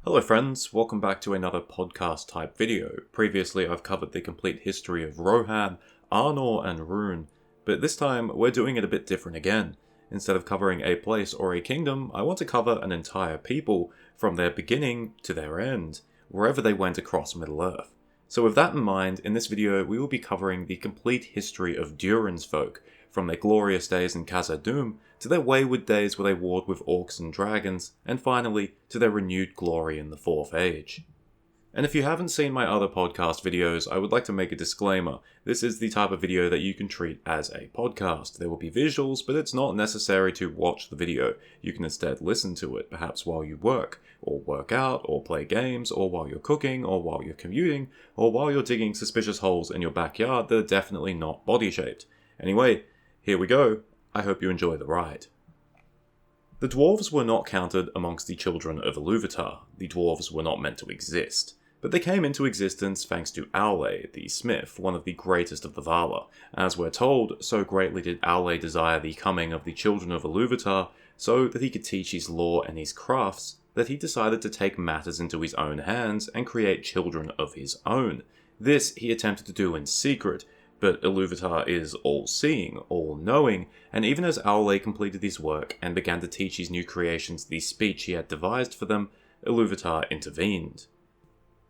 Hello friends, welcome back to another podcast type video. Previously I've covered the complete history of Rohan, Arnor and Rune, but this time we're doing it a bit different again. Instead of covering a place or a kingdom, I want to cover an entire people, from their beginning to their end, wherever they went across Middle-earth. So with that in mind, in this video we will be covering the complete history of Durin's folk, from their glorious days in Khazad-dûm to their wayward days where they warred with orcs and dragons, and finally to their renewed glory in the Fourth Age. And if you haven't seen my other podcast videos, I would like to make a disclaimer. This is the type of video that you can treat as a podcast. There will be visuals, but it's not necessary to watch the video. You can instead listen to it, perhaps while you work, or work out, or play games, or while you're cooking, or while you're commuting, or while you're digging suspicious holes in your backyard that are definitely not body-shaped. Anyway, here we go. I hope you enjoy the ride. The dwarves were not counted amongst the children of Iluvatar. The dwarves were not meant to exist. But they came into existence thanks to Aule, the smith, one of the greatest of the Vala. As we're told, so greatly did Aule desire the coming of the children of Iluvatar, so that he could teach his lore and his crafts, that he decided to take matters into his own hands and create children of his own. This he attempted to do in secret, but Iluvatar is all-seeing, all-knowing, and even as Aule completed his work and began to teach his new creations the speech he had devised for them, Iluvatar intervened.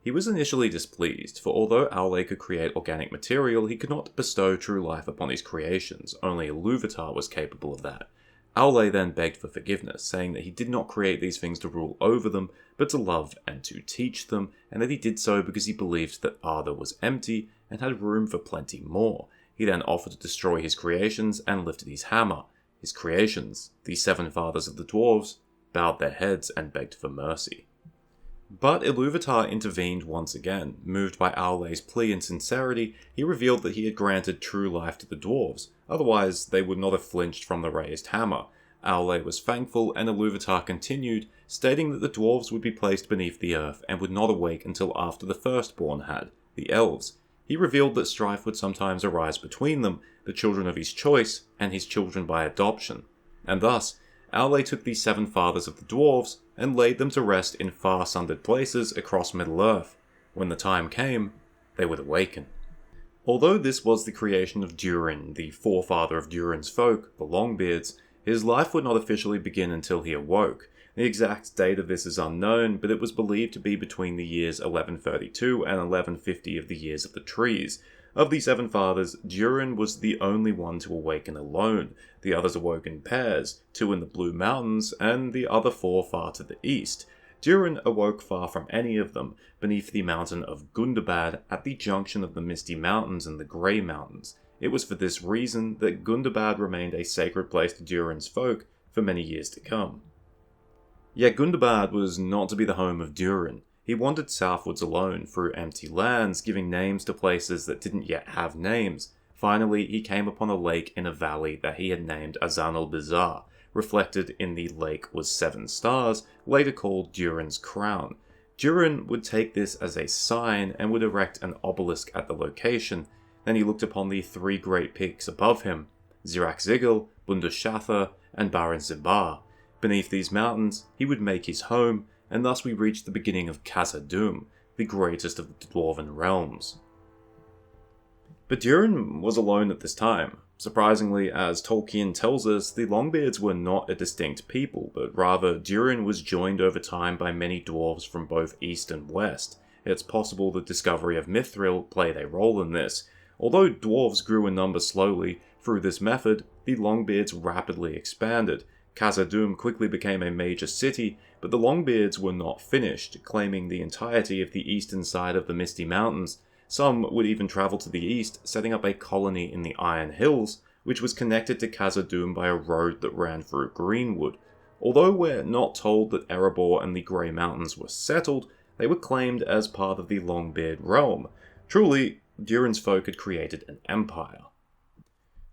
He was initially displeased, for although Aule could create organic material, he could not bestow true life upon his creations. Only Iluvatar was capable of that. Aule then begged for forgiveness, saying that he did not create these things to rule over them, but to love and to teach them, and that he did so because he believed that Arda was empty and had room for plenty more. He then offered to destroy his creations and lifted his hammer. His creations, the seven fathers of the dwarves, bowed their heads and begged for mercy. But Iluvatar intervened once again. Moved by Aule's plea and sincerity, he revealed that he had granted true life to the dwarves, otherwise they would not have flinched from the raised hammer. Aule was thankful, and Iluvatar continued, stating that the dwarves would be placed beneath the earth and would not awake until after the firstborn had, the elves. He revealed that strife would sometimes arise between them, the children of his choice, and his children by adoption. And thus, Aule took the seven fathers of the dwarves and laid them to rest in far-sundered places across Middle-earth. When the time came, they would awaken. Although this was the creation of Durin, the forefather of Durin's folk, the Longbeards, his life would not officially begin until he awoke. The exact date of this is unknown, but it was believed to be between the years 1132 and 1150 of the Years of the Trees. Of the seven fathers, Durin was the only one to awaken alone. The others awoke in pairs, 2 in the Blue Mountains, and the other 4 far to the east. Durin awoke far from any of them, beneath the mountain of Gundabad, at the junction of the Misty Mountains and the Grey Mountains. It was for this reason that Gundabad remained a sacred place to Durin's folk for many years to come. Yet Gundabad was not to be the home of Durin. He wandered southwards alone, through empty lands, giving names to places that didn't yet have names. Finally, he came upon a lake in a valley that he had named Azan-el-Bizar. Reflected in the lake was 7 stars, later called Durin's crown. Durin would take this as a sign and would erect an obelisk at the location. Then he looked upon the 3 great peaks above him, Zirak-Zigil, Bundushatha, and Baran-Zibar. Beneath these mountains, he would make his home, and thus we reach the beginning of Khazad-dûm, the greatest of the dwarven realms. But Durin was alone at this time. Surprisingly, as Tolkien tells us, the Longbeards were not a distinct people, but rather Durin was joined over time by many dwarves from both east and west. It's possible the discovery of Mithril played a role in this. Although dwarves grew in number slowly, through this method, the Longbeards rapidly expanded. Khazad-dûm quickly became a major city, but the Longbeards were not finished, claiming the entirety of the eastern side of the Misty Mountains. Some would even travel to the east, setting up a colony in the Iron Hills, which was connected to Khazad-dûm by a road that ran through Greenwood. Although we're not told that Erebor and the Grey Mountains were settled, they were claimed as part of the Longbeard realm. Truly, Durin's folk had created an empire.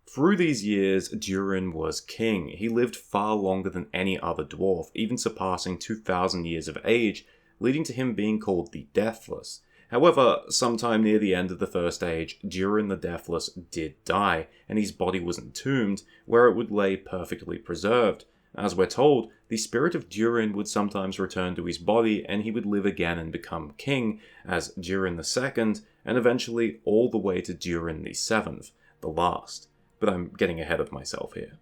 Through these years, Durin was king. He lived far longer than any other dwarf, even surpassing 2,000 years of age, leading to him being called the Deathless. However, sometime near the end of the First Age, Durin the Deathless did die, and his body was entombed, where it would lay perfectly preserved. As we're told, the spirit of Durin would sometimes return to his body and he would live again and become king as Durin II, and eventually all the way to Durin VII, the last. But I'm getting ahead of myself here.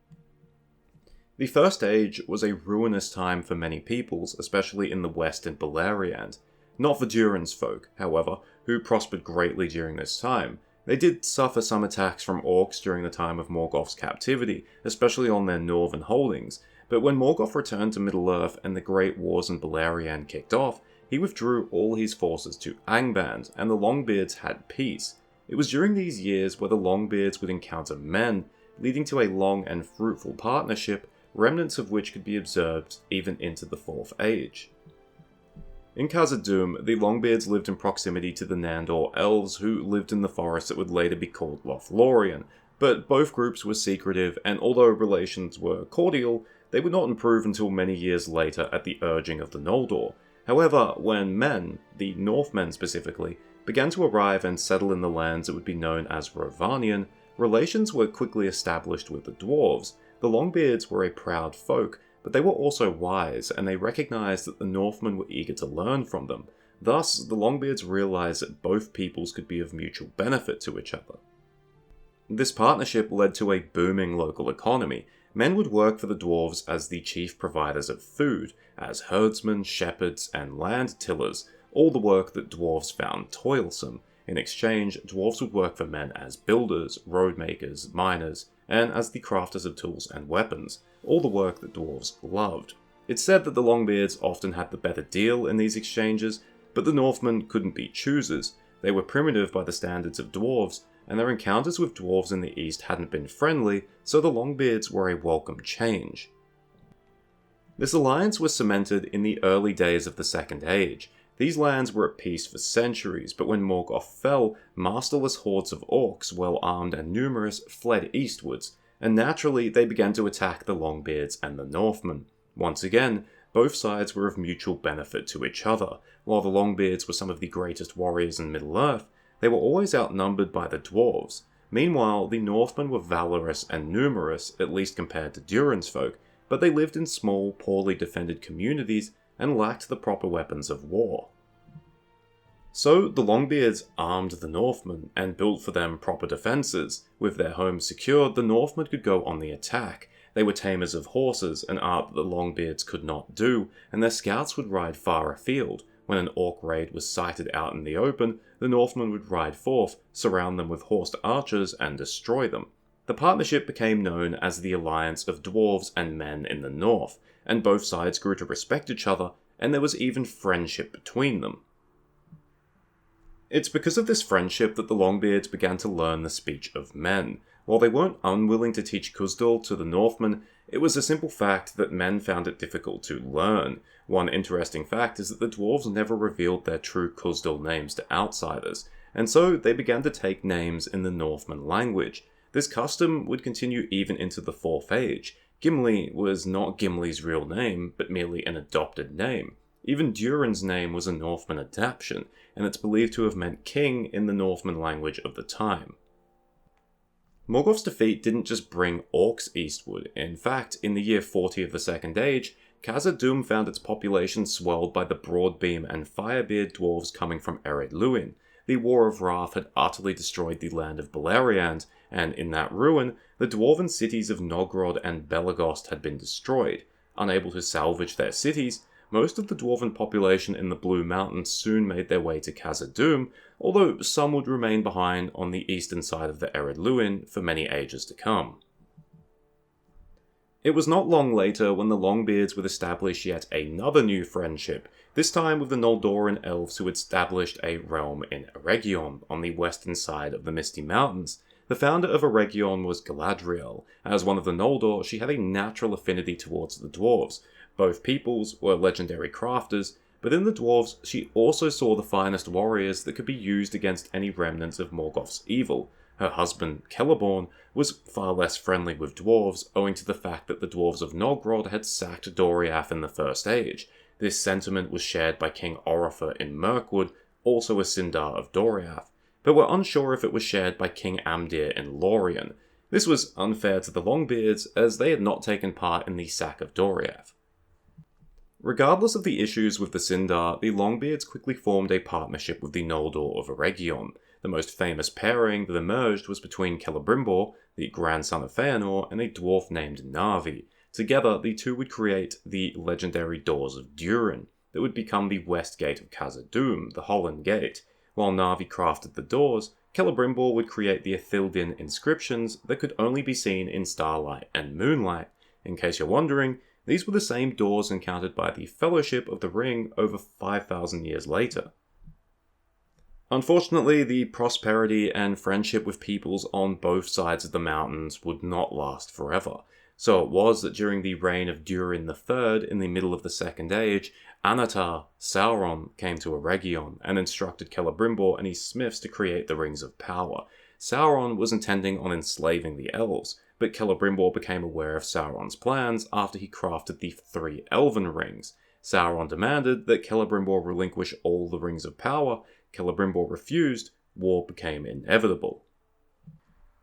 The First Age was a ruinous time for many peoples, especially in the west and Beleriand. Not for Durin's folk, however, who prospered greatly during this time. They did suffer some attacks from orcs during the time of Morgoth's captivity, especially on their northern holdings, but when Morgoth returned to Middle-earth and the Great Wars in Beleriand kicked off, he withdrew all his forces to Angband, and the Longbeards had peace. It was during these years where the Longbeards would encounter men, leading to a long and fruitful partnership, remnants of which could be observed even into the Fourth Age. In Khazad-dûm, the Longbeards lived in proximity to the Nandor elves who lived in the forest that would later be called Lothlorien, but both groups were secretive, and although relations were cordial, they would not improve until many years later at the urging of the Noldor. However, when men, the Northmen specifically, began to arrive and settle in the lands that would be known as Rovanion, relations were quickly established with the dwarves. The Longbeards were a proud folk, but they were also wise, and they recognized that the Northmen were eager to learn from them. Thus, the Longbeards realized that both peoples could be of mutual benefit to each other. This partnership led to a booming local economy. Men would work for the dwarves as the chief providers of food, as herdsmen, shepherds, and land tillers, all the work that dwarves found toilsome. In exchange, dwarves would work for men as builders, road makers, miners, and as the crafters of tools and weapons, all the work that dwarves loved. It's said that the Longbeards often had the better deal in these exchanges, but the Northmen couldn't be choosers. They were primitive by the standards of dwarves, and their encounters with dwarves in the east hadn't been friendly, so the Longbeards were a welcome change. This alliance was cemented in the early days of the Second Age. These lands were at peace for centuries, but when Morgoth fell, masterless hordes of orcs, well armed and numerous, fled eastwards, and naturally they began to attack the Longbeards and the Northmen. Once again, both sides were of mutual benefit to each other. While the Longbeards were some of the greatest warriors in Middle-earth, they were always outnumbered by the dwarves. Meanwhile, the Northmen were valorous and numerous, at least compared to Durin's folk, but they lived in small, poorly defended communities and lacked the proper weapons of war. So the Longbeards armed the Northmen and built for them proper defences. With their homes secured, the Northmen could go on the attack. They were tamers of horses, an art that the Longbeards could not do, and their scouts would ride far afield. When an orc raid was sighted out in the open, the Northmen would ride forth, surround them with horsed archers, and destroy them. The partnership became known as the Alliance of Dwarves and Men in the North, and both sides grew to respect each other, and there was even friendship between them. It's because of this friendship that the Longbeards began to learn the speech of men. While they weren't unwilling to teach Khuzdul to the Northmen, it was a simple fact that men found it difficult to learn. One interesting fact is that the dwarves never revealed their true Khuzdul names to outsiders, and so they began to take names in the Northman language. This custom would continue even into the Fourth Age. Gimli was not Gimli's real name, but merely an adopted name. Even Durin's name was a Northman adaptation, and it's believed to have meant king in the Northman language of the time. Morgoth's defeat didn't just bring orcs eastward. In fact, in the year 40 of the Second Age, Khazad-dûm found its population swelled by the Broadbeam and Firebeard dwarves coming from Ered Luin. The War of Wrath had utterly destroyed the land of Beleriand, and in that ruin, the dwarven cities of Nogrod and Belagost had been destroyed. Unable to salvage their cities, most of the dwarven population in the Blue Mountains soon made their way to Khazad-dûm, although some would remain behind on the eastern side of the Ered Luin for many ages to come. It was not long later when the Longbeards would establish yet another new friendship, this time with the Noldoran elves who had established a realm in Eregion on the western side of the Misty Mountains. The founder of Eregion was Galadriel. As one of the Noldor, she had a natural affinity towards the dwarves. Both peoples were legendary crafters, but in the dwarves she also saw the finest warriors that could be used against any remnants of Morgoth's evil. Her husband, Celeborn, was far less friendly with dwarves, owing to the fact that the dwarves of Nogrod had sacked Doriath in the First Age. This sentiment was shared by King Orifer in Mirkwood, also a Sindar of Doriath, but were unsure if it was shared by King Amdir in Lorien. This was unfair to the Longbeards, as they had not taken part in the sack of Doriath. Regardless of the issues with the Sindar, the Longbeards quickly formed a partnership with the Noldor of Eregion. The most famous pairing that emerged was between Celebrimbor, the grandson of Feanor, and a dwarf named Narvi. Together, the two would create the legendary Doors of Durin, that would become the west gate of Khazad-dûm, the Holland Gate. While Narvi crafted the doors, Celebrimbor would create the Ithildin inscriptions that could only be seen in starlight and moonlight. In case you're wondering, these were the same doors encountered by the Fellowship of the Ring over 5,000 years later. Unfortunately, the prosperity and friendship with peoples on both sides of the mountains would not last forever. So it was that during the reign of Durin III in the middle of the Second Age, Anatar, Sauron, came to Eregion and instructed Celebrimbor and his smiths to create the Rings of Power. Sauron was intending on enslaving the elves, but Celebrimbor became aware of Sauron's plans after he crafted the 3 Elven Rings. Sauron demanded that Celebrimbor relinquish all the Rings of Power. Celebrimbor refused. War became inevitable.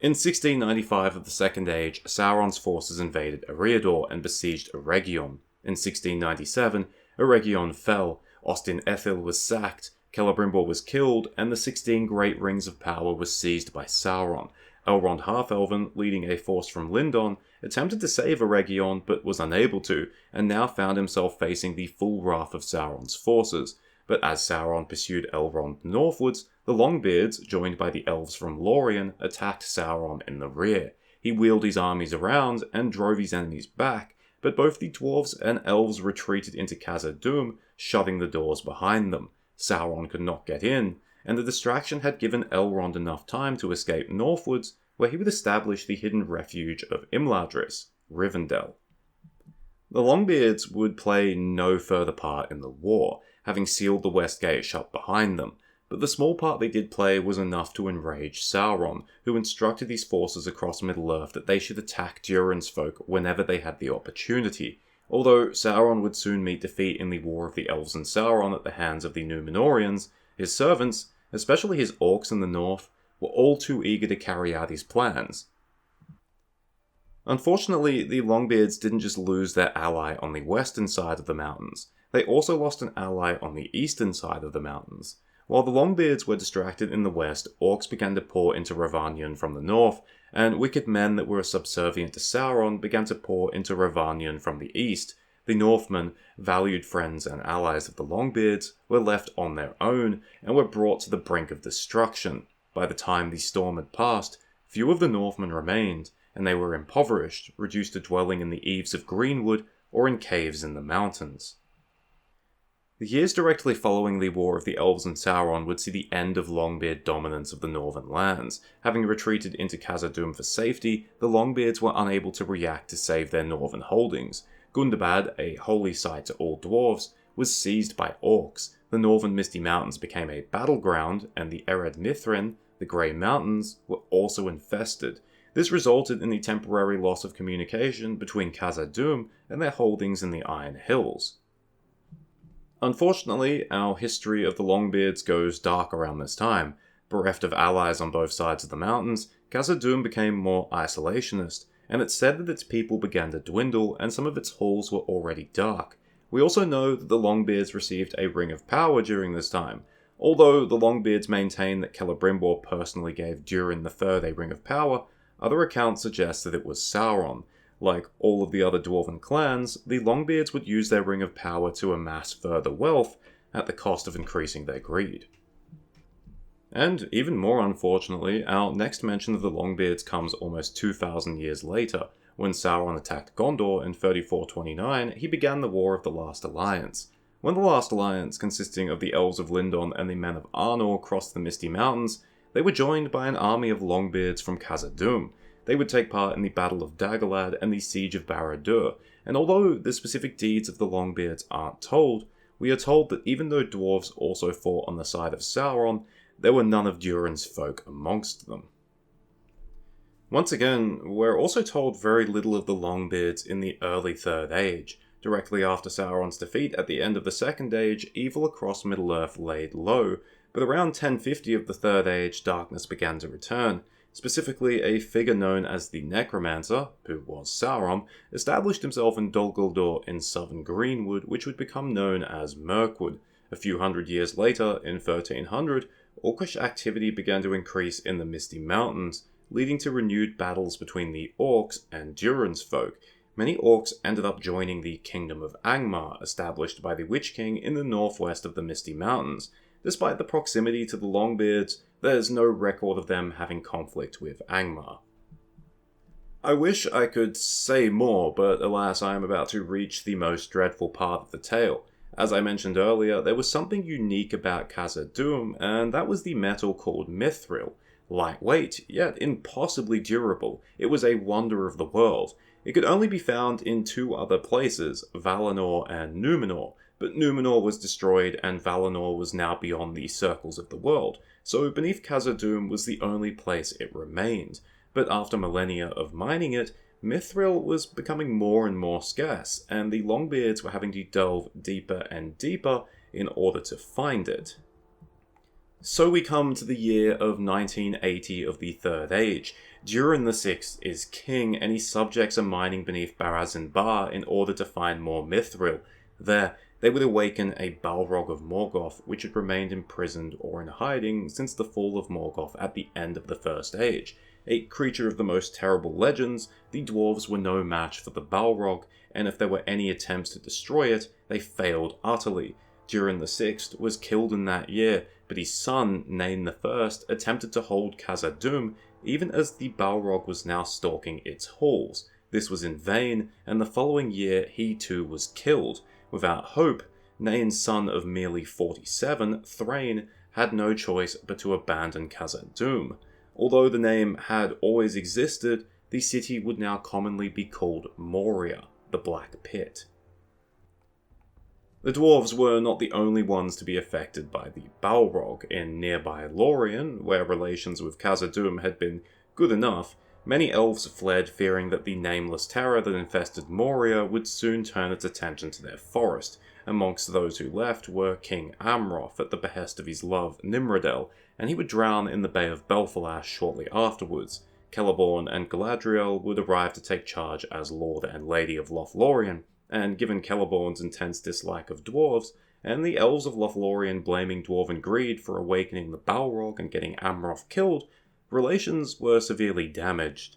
In 1695 of the Second Age, Sauron's forces invaded Eriador and besieged Eregion. In 1697, Eregion fell, Ostin Ethil was sacked, Celebrimbor was killed, and the 16 Great Rings of Power was seized by Sauron. Elrond Half-Elven, leading a force from Lindon, attempted to save Eregion but was unable to, and now found himself facing the full wrath of Sauron's forces. But as Sauron pursued Elrond northwards, the Longbeards, joined by the elves from Lorien, attacked Sauron in the rear. He wheeled his armies around and drove his enemies back, but both the dwarves and elves retreated into Khazad-dûm, shutting the doors behind them. Sauron could not get in, and the distraction had given Elrond enough time to escape northwards, where he would establish the hidden refuge of Imladris, Rivendell. The Longbeards would play no further part in the war, having sealed the West Gate shut behind them, but the small part they did play was enough to enrage Sauron, who instructed his forces across Middle-earth that they should attack Durin's folk whenever they had the opportunity. Although Sauron would soon meet defeat in the War of the Elves and Sauron at the hands of the Númenóreans, his servants, especially his orcs in the north, were all too eager to carry out his plans. Unfortunately, the Longbeards didn't just lose their ally on the western side of the mountains, they also lost an ally on the eastern side of the mountains. While the Longbeards were distracted in the west, orcs began to pour into Rhovanion from the north, and wicked men that were subservient to Sauron began to pour into Rhovanion from the east. The Northmen, valued friends and allies of the Longbeards, were left on their own, and were brought to the brink of destruction. By the time the storm had passed, few of the Northmen remained, and they were impoverished, reduced to dwelling in the eaves of greenwood or in caves in the mountains. The years directly following the War of the Elves and Sauron would see the end of Longbeard dominance of the northern lands. Having retreated into Khazad-dûm for safety, the Longbeards were unable to react to save their northern holdings. Gundabad, a holy site to all dwarves, was seized by orcs. The northern Misty Mountains became a battleground, and the Ered Mithrin, the Grey Mountains, were also infested. This resulted in the temporary loss of communication between Khazad-dûm and their holdings in the Iron Hills. Unfortunately, our history of the Longbeards goes dark around this time. Bereft of allies on both sides of the mountains, Khazad-dûm became more isolationist, and it's said that its people began to dwindle and some of its halls were already dark. We also know that the Longbeards received a Ring of Power during this time. Although the Longbeards maintain that Celebrimbor personally gave Durin III a Ring of Power, other accounts suggest that it was Sauron. Like all of the other dwarven clans, the Longbeards would use their Ring of Power to amass further wealth at the cost of increasing their greed. And even more unfortunately, our next mention of the Longbeards comes almost 2,000 years later. When Sauron attacked Gondor in 3429, he began the War of the Last Alliance. When the Last Alliance, consisting of the Elves of Lindon and the Men of Arnor, crossed the Misty Mountains, they were joined by an army of Longbeards from Khazad-dûm. They would take part in the Battle of Dagorlad and the Siege of Barad-dûr, and although the specific deeds of the Longbeards aren't told, we are told that even though dwarves also fought on the side of Sauron, there were none of Durin's folk amongst them. Once again, we're also told very little of the Longbeards in the early Third Age. Directly after Sauron's defeat at the end of the Second Age, evil across Middle-earth laid low, but around 1050 of the Third Age, darkness began to return. Specifically, a figure known as the Necromancer, who was Sauron, established himself in Dol Guldur in southern Greenwood, which would become known as Mirkwood. A few hundred years later, in 1300, Orcish activity began to increase in the Misty Mountains, leading to renewed battles between the Orcs and Durin's folk. Many Orcs ended up joining the Kingdom of Angmar, established by the Witch King in the northwest of the Misty Mountains. Despite the proximity to the Longbeards, there's no record of them having conflict with Angmar. I wish I could say more, but alas, I am about to reach the most dreadful part of the tale. As I mentioned earlier, there was something unique about Khazad-dûm, and that was the metal called mithril. Lightweight, yet impossibly durable, it was a wonder of the world. It could only be found in two other places, Valinor and Numenor, but Numenor was destroyed and Valinor was now beyond the circles of the world, so beneath Khazad-dûm was the only place it remained. But after millennia of mining it, mithril was becoming more and more scarce, and the Longbeards were having to delve deeper and deeper in order to find it. So we come to the year of 1980 of the Third Age. Durin VI is king, and his subjects are mining beneath Barad-dûr in order to find more mithril. There, they would awaken a Balrog of Morgoth, which had remained imprisoned or in hiding since the fall of Morgoth at the end of the First Age. A creature of the most terrible legends, the dwarves were no match for the Balrog, and if there were any attempts to destroy it, they failed utterly. Durin VI was killed in that year, but his son, Nain I, attempted to hold Khazad-dûm, even as the Balrog was now stalking its halls. This was in vain, and the following year he too was killed. Without hope, Nain's son of merely 47, Thrain, had no choice but to abandon Khazad-dûm. Although the name had always existed, the city would now commonly be called Moria, the Black Pit. The dwarves were not the only ones to be affected by the Balrog. In nearby Lorien, where relations with Khazad-dûm had been good enough, many elves fled, fearing that the nameless terror that infested Moria would soon turn its attention to their forest. Amongst those who left were King Amroth at the behest of his love Nimrodel, and he would drown in the Bay of Belfalash shortly afterwards. Celeborn and Galadriel would arrive to take charge as Lord and Lady of Lothlorien, and given Celeborn's intense dislike of dwarves, and the elves of Lothlorien blaming dwarven greed for awakening the Balrog and getting Amroth killed, relations were severely damaged.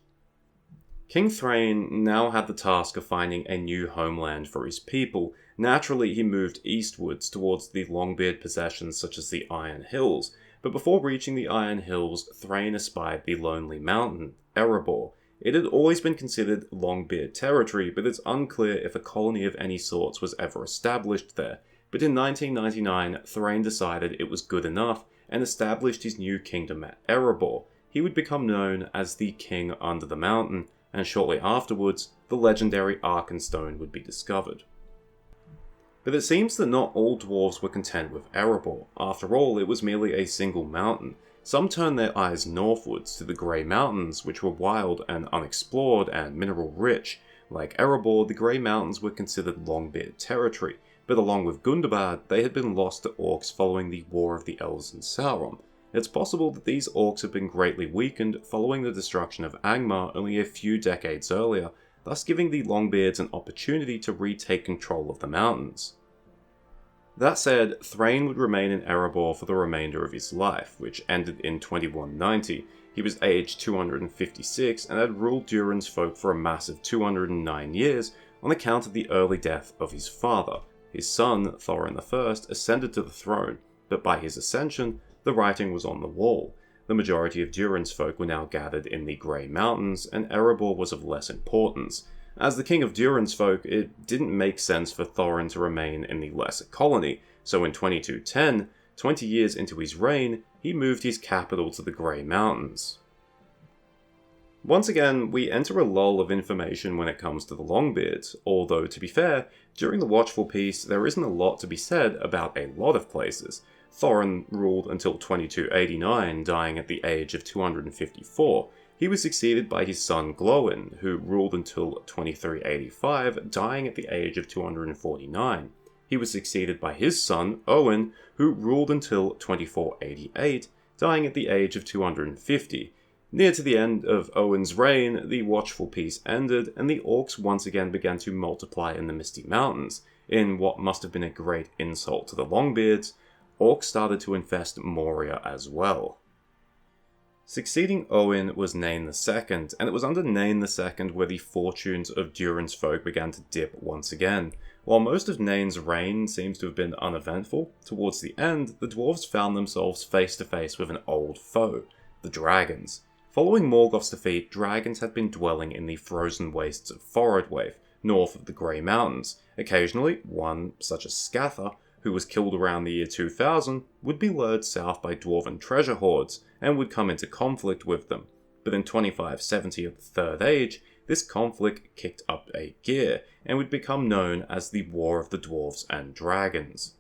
King Thrain now had the task of finding a new homeland for his people. Naturally, he moved eastwards towards the Longbeard possessions such as the Iron Hills, but before reaching the Iron Hills, Thrain espied the Lonely Mountain, Erebor. It had always been considered Longbeard territory, but it's unclear if a colony of any sorts was ever established there. But in 1999, Thrain decided it was good enough and established his new kingdom at Erebor. He would become known as the King Under the Mountain, and shortly afterwards, the legendary Arkenstone would be discovered. But it seems that not all dwarves were content with Erebor. After all, it was merely a single mountain. Some turned their eyes northwards to the Grey Mountains, which were wild and unexplored and mineral-rich. Like Erebor, the Grey Mountains were considered Longbeard territory, but along with Gundabad, they had been lost to orcs following the War of the Elves and Sauron. It's possible that these orcs had been greatly weakened following the destruction of Angmar only a few decades earlier, thus giving the Longbeards an opportunity to retake control of the mountains. That said, Thrain would remain in Erebor for the remainder of his life, which ended in 2190. He was aged 256 and had ruled Durin's folk for a massive 209 years on account of the early death of his father. His son, Thorin I, ascended to the throne, but by his ascension, the writing was on the wall. The majority of Durin's folk were now gathered in the Grey Mountains, and Erebor was of less importance. As the king of Durin's folk, it didn't make sense for Thorin to remain in the lesser colony, so in 2210, 20 years into his reign, he moved his capital to the Grey Mountains. Once again, we enter a lull of information when it comes to the Longbeards, although to be fair, during the Watchful Peace there isn't a lot to be said about a lot of places. Thorin ruled until 2289, dying at the age of 254. He was succeeded by his son Glóin, who ruled until 2385, dying at the age of 249. He was succeeded by his son Owen, who ruled until 2488, dying at the age of 250. Near to the end of Owen's reign, the watchful peace ended, and the orcs once again began to multiply in the Misty Mountains. In what must have been a great insult to the Longbeards, orcs started to infest Moria as well. Succeeding Owen was Nain II, and it was under Nain II where the fortunes of Durin's folk began to dip once again. While most of Nain's reign seems to have been uneventful, towards the end, the dwarves found themselves face to face with an old foe, the dragons. Following Morgoth's defeat, dragons had been dwelling in the frozen wastes of Forodwaith, north of the Grey Mountains. Occasionally, one, such as Scatha, who was killed around the year 2000, would be lured south by dwarven treasure hoards, and would come into conflict with them. But in 2570 of the Third Age, this conflict kicked up a gear, and would become known as the War of the Dwarves and Dragons.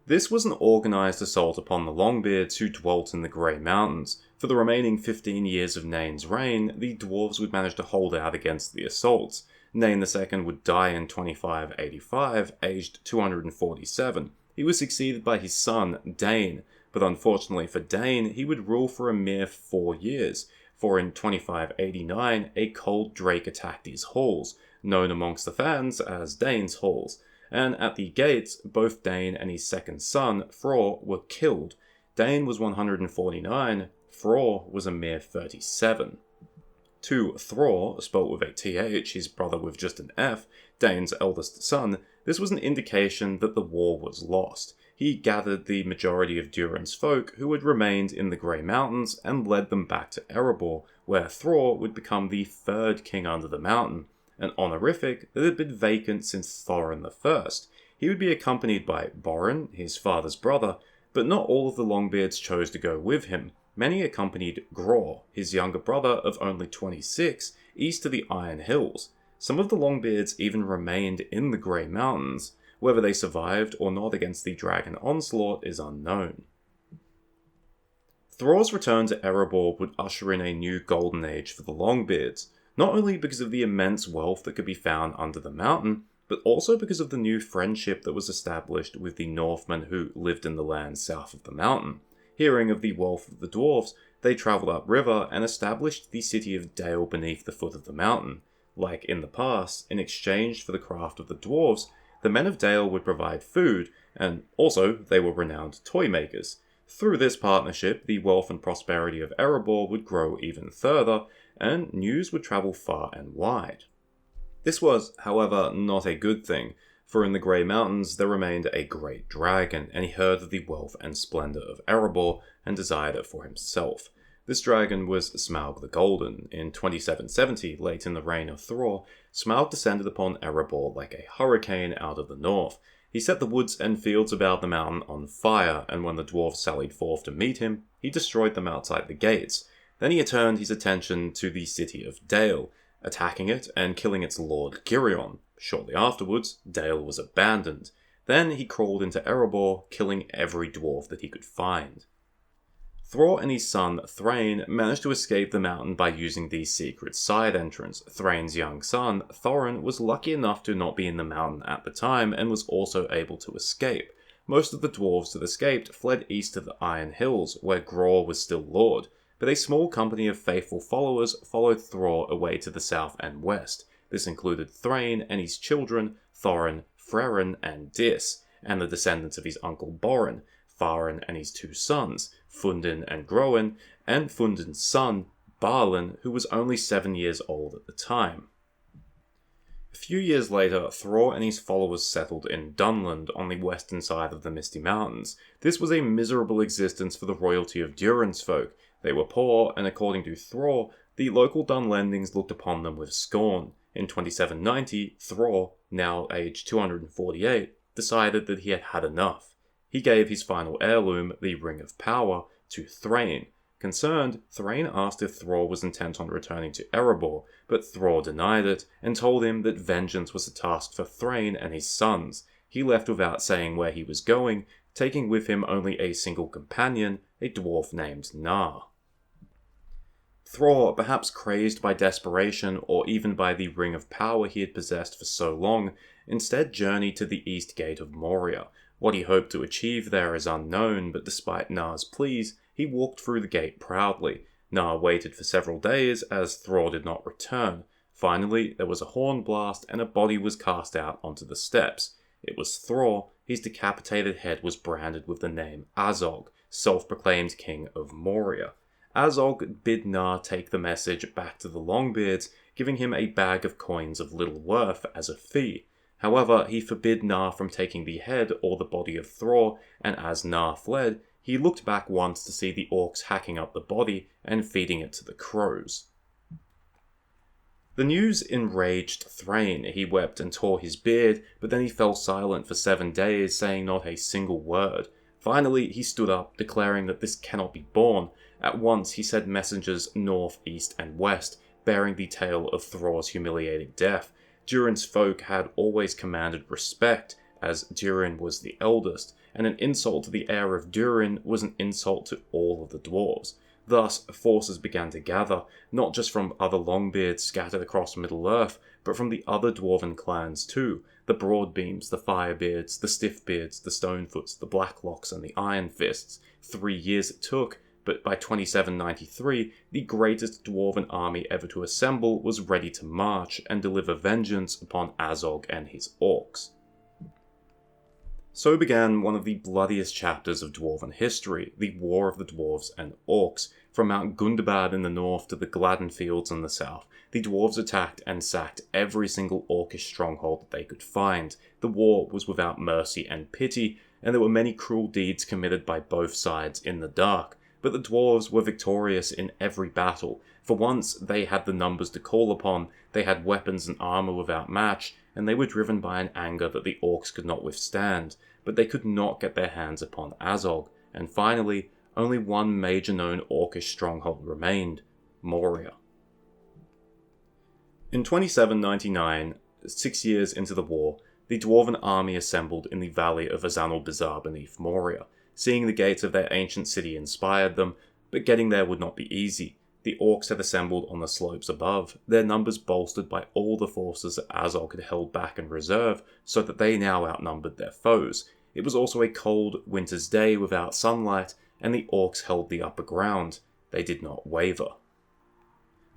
This was an organised assault upon the Longbeards who dwelt in the Grey Mountains. For the remaining 15 years of Nain's reign, the dwarves would manage to hold out against the assaults. Nain II would die in 2585, aged 247. He was succeeded by his son, Dain, but unfortunately for Dain, he would rule for a mere 4 years, for in 2589 a cold drake attacked his halls, known amongst the fans as Dain's Halls, and at the gates, both Dain and his second son, Thror, were killed. Dain was 149, Thror was a mere 37. To Thror, spelt with a TH, his brother with just an F, Dain's eldest son, this was an indication that the war was lost. He gathered the majority of Durin's folk who had remained in the Grey Mountains and led them back to Erebor, where Thror would become the third king under the mountain, an honorific that had been vacant since Thorin I. He would be accompanied by Borin, his father's brother, but not all of the Longbeards chose to go with him. Many accompanied Gror, his younger brother of only 26, east to the Iron Hills. Some of the Longbeards even remained in the Grey Mountains. Whether they survived or not against the dragon onslaught is unknown. Thror's return to Erebor would usher in a new golden age for the Longbeards, not only because of the immense wealth that could be found under the mountain, but also because of the new friendship that was established with the Northmen who lived in the lands south of the mountain. Hearing of the wealth of the dwarves, they travelled upriver and established the city of Dale beneath the foot of the mountain. Like in the past, in exchange for the craft of the dwarves, the men of Dale would provide food, and also they were renowned toy makers. Through this partnership, the wealth and prosperity of Erebor would grow even further, and news would travel far and wide. This was, however, not a good thing, for in the Grey Mountains there remained a great dragon, and he heard of the wealth and splendour of Erebor and desired it for himself. This dragon was Smaug the Golden. In 2770, late in the reign of Thror, Smaug descended upon Erebor like a hurricane out of the north. He set the woods and fields about the mountain on fire, and when the dwarves sallied forth to meet him, he destroyed them outside the gates. Then he turned his attention to the city of Dale, attacking it and killing its lord Girion. Shortly afterwards, Dale was abandoned. Then he crawled into Erebor, killing every dwarf that he could find. Thror and his son Thrain managed to escape the mountain by using the secret side entrance. Thrain's young son, Thorin, was lucky enough to not be in the mountain at the time and was also able to escape. Most of the dwarves that escaped fled east to the Iron Hills, where Gror was still lord, but a small company of faithful followers followed Thror away to the south and west. This included Thrain and his children, Thorin, Frerin, and Dis, and the descendants of his uncle Borin, Farin and his two sons, Fundin and Groen, and Fundin's son, Balin, who was only 7 years old at the time. A few years later, Thror and his followers settled in Dunland on the western side of the Misty Mountains. This was a miserable existence for the royalty of Durin's folk. They were poor, and according to Thror, the local Dunlendings looked upon them with scorn. In 2790, Thror, now aged 248, decided that he had had enough. He gave his final heirloom, the Ring of Power, to Thrain. Concerned, Thrain asked if Thror was intent on returning to Erebor, but Thror denied it, and told him that vengeance was a task for Thrain and his sons. He left without saying where he was going, taking with him only a single companion, a dwarf named Nar. Thror, perhaps crazed by desperation or even by the Ring of Power he had possessed for so long, instead journeyed to the east gate of Moria. What he hoped to achieve there is unknown, but despite Nar's pleas, he walked through the gate proudly. Gnar waited for several days as Thror did not return. Finally, there was a horn blast and a body was cast out onto the steps. It was Thror. His decapitated head was branded with the name Azog, self-proclaimed king of Moria. Azog bid Gnar take the message back to the Longbeards, giving him a bag of coins of little worth as a fee. However, he forbid Gnar from taking the head or the body of Thror, and as Gnar fled, he looked back once to see the orcs hacking up the body and feeding it to the crows. The news enraged Thrain. He wept and tore his beard, but then he fell silent for 7 days, saying not a single word. Finally, he stood up, declaring that this cannot be borne. At once, he sent messengers north, east, and west, bearing the tale of Thror's humiliating death. Durin's folk had always commanded respect, as Durin was the eldest, and an insult to the heir of Durin was an insult to all of the dwarves. Thus, forces began to gather, not just from other Longbeards scattered across Middle-earth, but from the other dwarven clans too, the Broadbeams, the Firebeards, the Stiffbeards, the Stonefoots, the Blacklocks, and the Ironfists. 3 years it took, but by 2793, the greatest dwarven army ever to assemble was ready to march and deliver vengeance upon Azog and his orcs. So began one of the bloodiest chapters of dwarven history, the War of the Dwarves and Orcs. From Mount Gundabad in the north to the Gladden Fields in the south, the dwarves attacked and sacked every single orcish stronghold that they could find. The war was without mercy and pity, and there were many cruel deeds committed by both sides in the dark. But the dwarves were victorious in every battle. For once, they had the numbers to call upon, they had weapons and armour without match, and they were driven by an anger that the orcs could not withstand. But they could not get their hands upon Azog, and finally, only one major known orcish stronghold remained, Moria. In 2799, 6 years into the war, the dwarven army assembled in the valley of Azanul-Bizar beneath Moria. Seeing the gates of their ancient city inspired them, but getting there would not be easy. The orcs had assembled on the slopes above, their numbers bolstered by all the forces that Azog had held back in reserve, so that they now outnumbered their foes. It was also a cold winter's day without sunlight, and the orcs held the upper ground. They did not waver.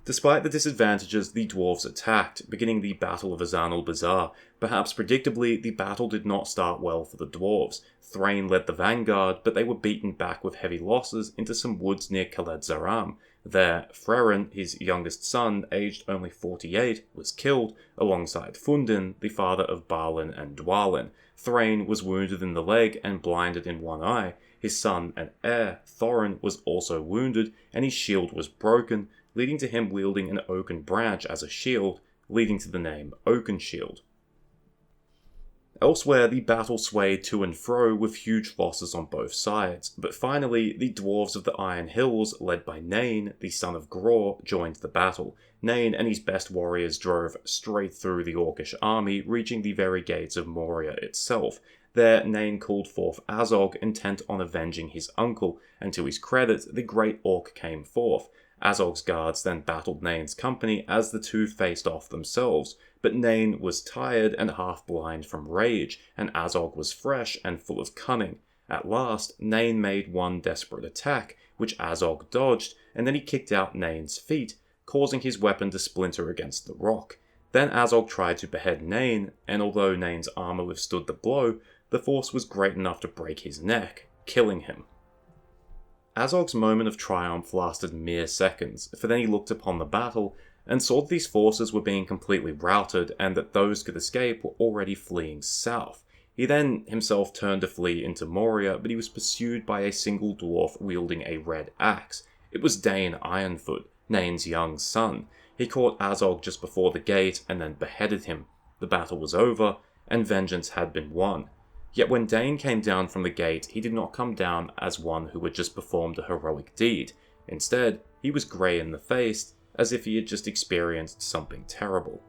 Despite the disadvantages, the dwarves attacked, beginning the Battle of Azanul-Bizar. Perhaps predictably, the battle did not start well for the dwarves. Thrain led the vanguard, but they were beaten back with heavy losses into some woods near Khaled Zaram. There, Frerin, his youngest son, aged only 48, was killed, alongside Fundin, the father of Balin and Dwalin. Thrain was wounded in the leg and blinded in one eye. His son and heir, Thorin, was also wounded, and his shield was broken, leading to him wielding an oaken branch as a shield, leading to the name Oakenshield. Elsewhere, the battle swayed to and fro with huge losses on both sides, but finally, the dwarves of the Iron Hills, led by Nain, the son of Gror, joined the battle. Nain and his best warriors drove straight through the orcish army, reaching the very gates of Moria itself. There, Nain called forth Azog, intent on avenging his uncle, and to his credit, the great orc came forth. Azog's guards then battled Nain's company as the two faced off themselves, but Nain was tired and half-blind from rage, and Azog was fresh and full of cunning. At last, Nain made one desperate attack, which Azog dodged, and then he kicked out Nain's feet, causing his weapon to splinter against the rock. Then Azog tried to behead Nain, and although Nain's armour withstood the blow, the force was great enough to break his neck, killing him. Azog's moment of triumph lasted mere seconds, for then he looked upon the battle and saw that these forces were being completely routed and that those who could escape were already fleeing south. He then himself turned to flee into Moria, but he was pursued by a single dwarf wielding a red axe. It was Dain Ironfoot, Nain's young son. He caught Azog just before the gate and then beheaded him. The battle was over, and vengeance had been won. Yet when Dain came down from the gate, he did not come down as one who had just performed a heroic deed. Instead, he was grey in the face, as if he had just experienced something terrible.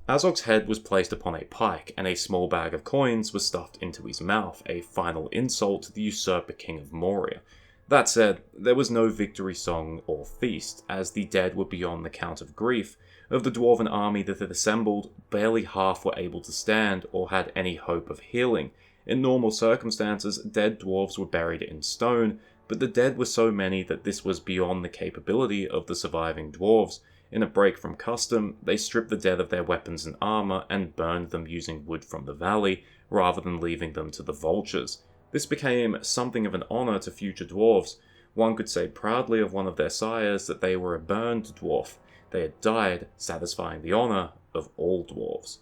Azog's head was placed upon a pike, and a small bag of coins was stuffed into his mouth, a final insult to the usurper king of Moria. That said, there was no victory song or feast, as the dead were beyond the count of grief. Of the dwarven army that had assembled, barely half were able to stand or had any hope of healing. In normal circumstances, dead dwarves were buried in stone, but the dead were so many that this was beyond the capability of the surviving dwarves. In a break from custom, they stripped the dead of their weapons and armor and burned them using wood from the valley, rather than leaving them to the vultures. This became something of an honor to future dwarves. One could say proudly of one of their sires that they were a burned dwarf. They had died, satisfying the honor of all dwarves.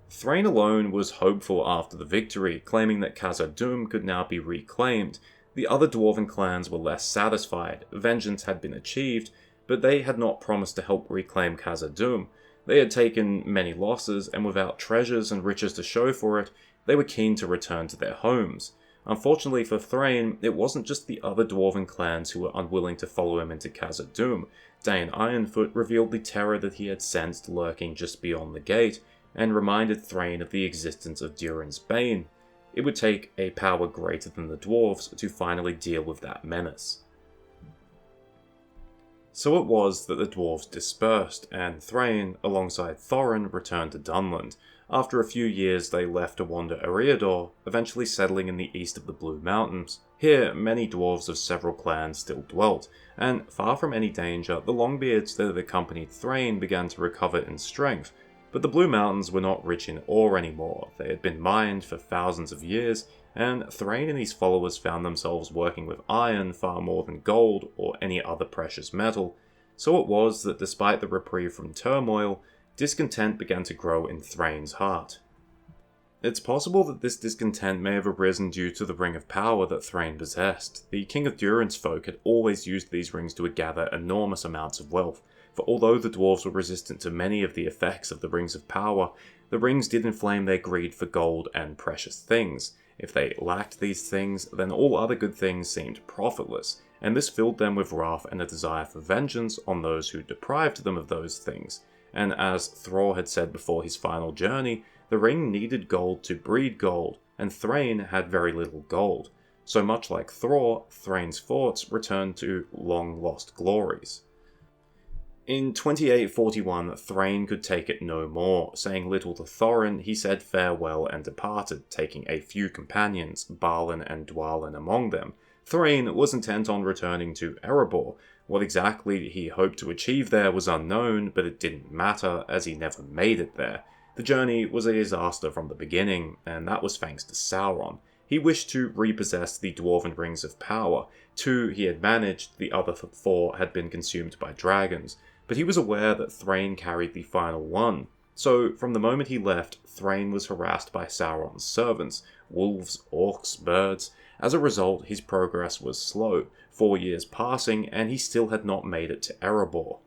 Thrain alone was hopeful after the victory, claiming that Khazad-dûm could now be reclaimed. The other dwarven clans were less satisfied. Vengeance had been achieved, but they had not promised to help reclaim Khazad-dûm. They had taken many losses, and without treasures and riches to show for it, they were keen to return to their homes. Unfortunately for Thrain, it wasn't just the other dwarven clans who were unwilling to follow him into Khazad-dûm. Dain Ironfoot revealed the terror that he had sensed lurking just beyond the gate, and reminded Thrain of the existence of Durin's Bane. It would take a power greater than the dwarves to finally deal with that menace. So it was that the dwarves dispersed, and Thrain, alongside Thorin, returned to Dunland. After a few years they left to wander Eriador, eventually settling in the east of the Blue Mountains. Here, many dwarves of several clans still dwelt, and far from any danger, the Longbeards that had accompanied Thrain began to recover in strength. But the Blue Mountains were not rich in ore anymore. They had been mined for thousands of years, and Thrain and his followers found themselves working with iron far more than gold or any other precious metal. So it was that despite the reprieve from turmoil, discontent began to grow in Thrain's heart. It's possible that this discontent may have arisen due to the ring of power that Thrain possessed. The king of Durin's folk had always used these rings to gather enormous amounts of wealth, for although the dwarves were resistant to many of the effects of the rings of power, the rings did inflame their greed for gold and precious things. If they lacked these things, then all other good things seemed profitless, and this filled them with wrath and a desire for vengeance on those who deprived them of those things. And as Thror had said before his final journey, the ring needed gold to breed gold, and Thrain had very little gold. So much like Thror, Thrain's thoughts returned to long-lost glories. In 2841, Thrain could take it no more. Saying little to Thorin, he said farewell and departed, taking a few companions, Balin and Dwalin among them. Thrain was intent on returning to Erebor. What exactly he hoped to achieve there was unknown, but it didn't matter, as he never made it there. The journey was a disaster from the beginning, and that was thanks to Sauron. He wished to repossess the Dwarven Rings of Power. 2 he had managed, the other 4 had been consumed by dragons. But he was aware that Thrain carried the final one. So, from the moment he left, Thrain was harassed by Sauron's servants, wolves, orcs, birds. As a result, his progress was slow, 4 years passing, and he still had not made it to Erebor.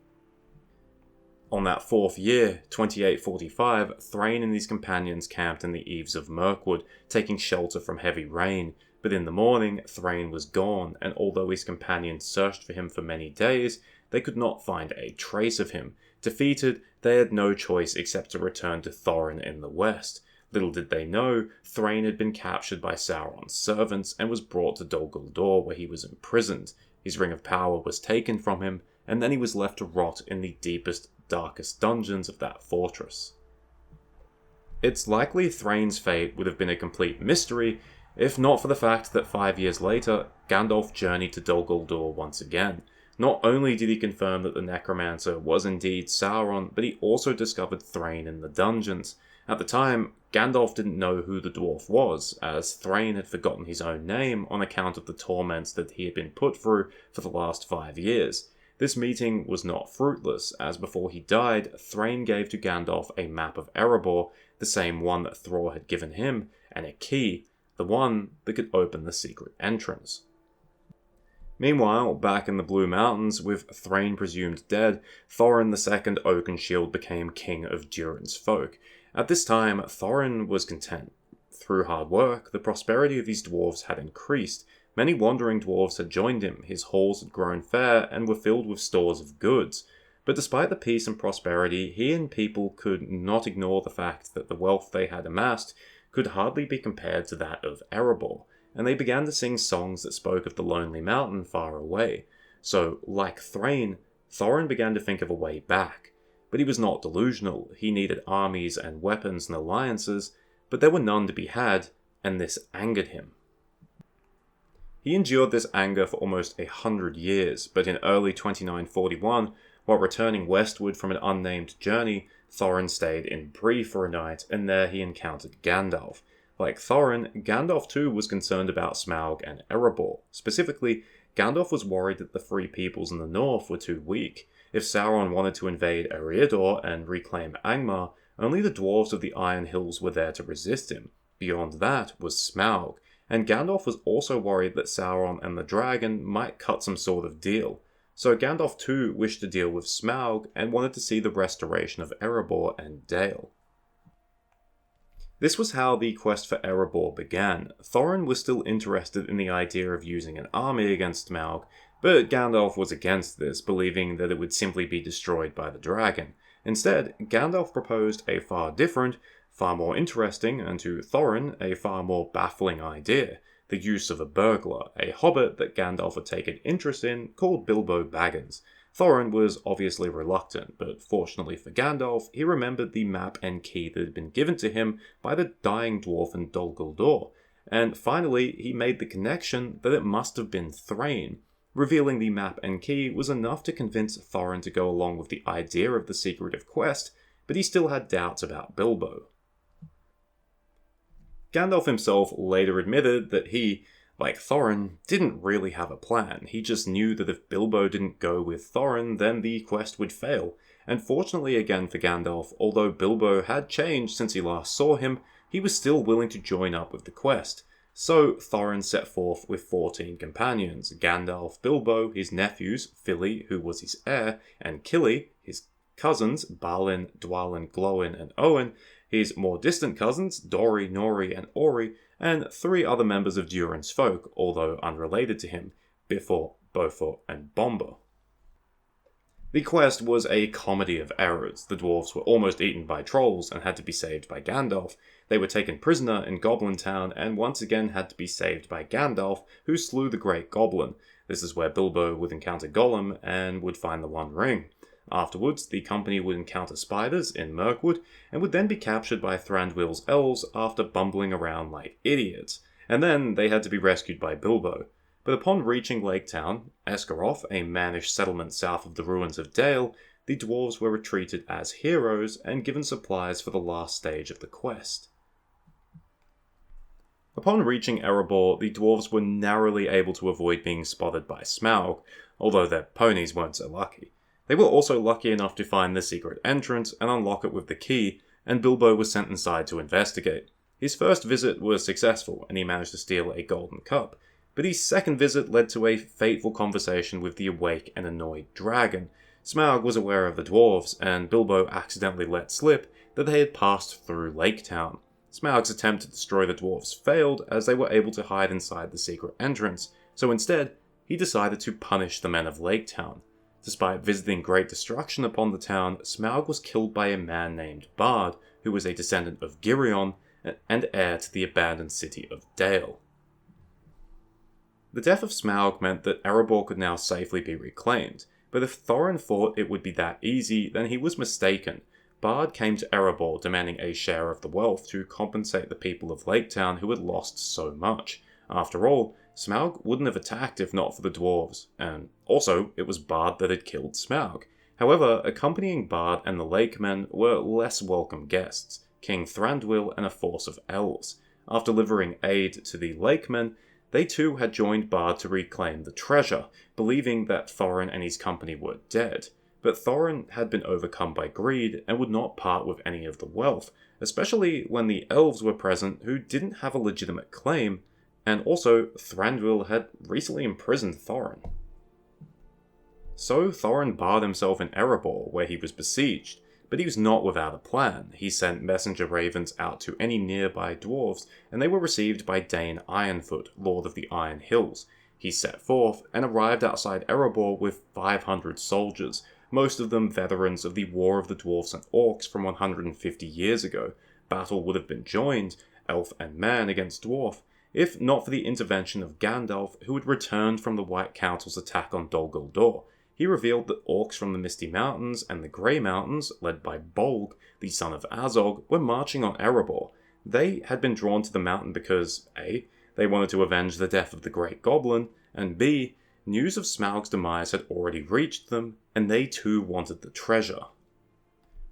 On that 4th year, 2845, Thrain and his companions camped in the eaves of Mirkwood, taking shelter from heavy rain. But in the morning, Thrain was gone, and although his companions searched for him for many days, they could not find a trace of him. Defeated, they had no choice except to return to Thorin in the west. Little did they know, Thrain had been captured by Sauron's servants and was brought to Dol Guldur, where he was imprisoned. His ring of power was taken from him, and then he was left to rot in the deepest, darkest dungeons of that fortress. It's likely Thrain's fate would have been a complete mystery, if not for the fact that 5 years later, Gandalf journeyed to Dol Guldur once again. Not only did he confirm that the necromancer was indeed Sauron, but he also discovered Thrain in the dungeons. At the time, Gandalf didn't know who the dwarf was, as Thrain had forgotten his own name on account of the torments that he had been put through for the last 5 years. This meeting was not fruitless, as before he died, Thrain gave to Gandalf a map of Erebor, the same one that Thror had given him, and a key, the one that could open the secret entrance. Meanwhile, back in the Blue Mountains, with Thrain presumed dead, Thorin II Oakenshield became king of Durin's folk. At this time, Thorin was content. Through hard work, the prosperity of his dwarves had increased. Many wandering dwarves had joined him, his halls had grown fair and were filled with stores of goods. But despite the peace and prosperity, he and people could not ignore the fact that the wealth they had amassed could hardly be compared to that of Erebor, and they began to sing songs that spoke of the lonely mountain far away. So, like Thrain, Thorin began to think of a way back. But he was not delusional. He needed armies and weapons and alliances, but there were none to be had, and this angered him. He endured this anger for almost 100 years, but in early 2941, while returning westward from an unnamed journey, Thorin stayed in Bree for a night, and there he encountered Gandalf. Like Thorin, Gandalf too was concerned about Smaug and Erebor. Specifically, Gandalf was worried that the Free Peoples in the north were too weak. If Sauron wanted to invade Eriador and reclaim Angmar, only the dwarves of the Iron Hills were there to resist him. Beyond that was Smaug, and Gandalf was also worried that Sauron and the dragon might cut some sort of deal. So Gandalf too wished to deal with Smaug and wanted to see the restoration of Erebor and Dale. This was how the quest for Erebor began. Thorin was still interested in the idea of using an army against Smaug, but Gandalf was against this, believing that it would simply be destroyed by the dragon. Instead, Gandalf proposed a far different, far more interesting, and to Thorin, a far more baffling idea: the use of a burglar, a hobbit that Gandalf had taken interest in, called Bilbo Baggins. Thorin was obviously reluctant, but fortunately for Gandalf, he remembered the map and key that had been given to him by the dying dwarf in Dol Guldur, and finally he made the connection that it must have been Thrain. Revealing the map and key was enough to convince Thorin to go along with the idea of the secretive quest, but he still had doubts about Bilbo. Gandalf himself later admitted that he, like Thorin, didn't really have a plan. He just knew that if Bilbo didn't go with Thorin, then the quest would fail. And fortunately again for Gandalf, although Bilbo had changed since he last saw him, he was still willing to join up with the quest. So Thorin set forth with 14 companions: Gandalf, Bilbo, his nephews, Fili, who was his heir, and Kili, his cousins, Balin, Dwalin, Glóin, and Owen, his more distant cousins, Dori, Nori, and Ori, and 3 other members of Durin's folk, although unrelated to him: Bifur, Bofur, and Bombur. The quest was a comedy of errors. The dwarves were almost eaten by trolls and had to be saved by Gandalf. They were taken prisoner in Goblin Town and once again had to be saved by Gandalf, who slew the Great Goblin. This is where Bilbo would encounter Gollum and would find the One Ring. Afterwards, the company would encounter spiders in Mirkwood and would then be captured by Thranduil's elves after bumbling around like idiots. And then they had to be rescued by Bilbo. But upon reaching Lake Town, Esgaroth, a mannish settlement south of the ruins of Dale, the dwarves were retreated as heroes and given supplies for the last stage of the quest. Upon reaching Erebor, the dwarves were narrowly able to avoid being spotted by Smaug, although their ponies weren't so lucky. They were also lucky enough to find the secret entrance and unlock it with the key, and Bilbo was sent inside to investigate. His first visit was successful, and he managed to steal a golden cup, but his second visit led to a fateful conversation with the awake and annoyed dragon. Smaug was aware of the dwarves, and Bilbo accidentally let slip that they had passed through Lake Town. Smaug's attempt to destroy the dwarves failed, as they were able to hide inside the secret entrance, so instead, he decided to punish the men of Lake Town. Despite visiting great destruction upon the town, Smaug was killed by a man named Bard, who was a descendant of Girion and heir to the abandoned city of Dale. The death of Smaug meant that Erebor could now safely be reclaimed, but if Thorin thought it would be that easy, then he was mistaken. Bard came to Erebor demanding a share of the wealth to compensate the people of Lake Town who had lost so much. After all, Smaug wouldn't have attacked if not for the dwarves, and also it was Bard that had killed Smaug. However, accompanying Bard and the Lakemen were less welcome guests, King Thranduil and a force of elves. After delivering aid to the Lakemen, they too had joined Bard to reclaim the treasure, believing that Thorin and his company were dead. But Thorin had been overcome by greed and would not part with any of the wealth, especially when the elves were present who didn't have a legitimate claim, and also Thranduil had recently imprisoned Thorin. So Thorin barred himself in Erebor, where he was besieged, but he was not without a plan. He sent messenger ravens out to any nearby dwarves, and they were received by Dane Ironfoot, Lord of the Iron Hills. He set forth and arrived outside Erebor with 500 soldiers, most of them veterans of the War of the Dwarfs and Orcs from 150 years ago. Battle would have been joined, elf and man against dwarf, if not for the intervention of Gandalf, who had returned from the White Council's attack on Dol Guldur. He revealed that orcs from the Misty Mountains and the Grey Mountains, led by Bolg, the son of Azog, were marching on Erebor. They had been drawn to the mountain because A. They wanted to avenge the death of the Great Goblin, and B, news of Smaug's demise had already reached them, and they too wanted the treasure.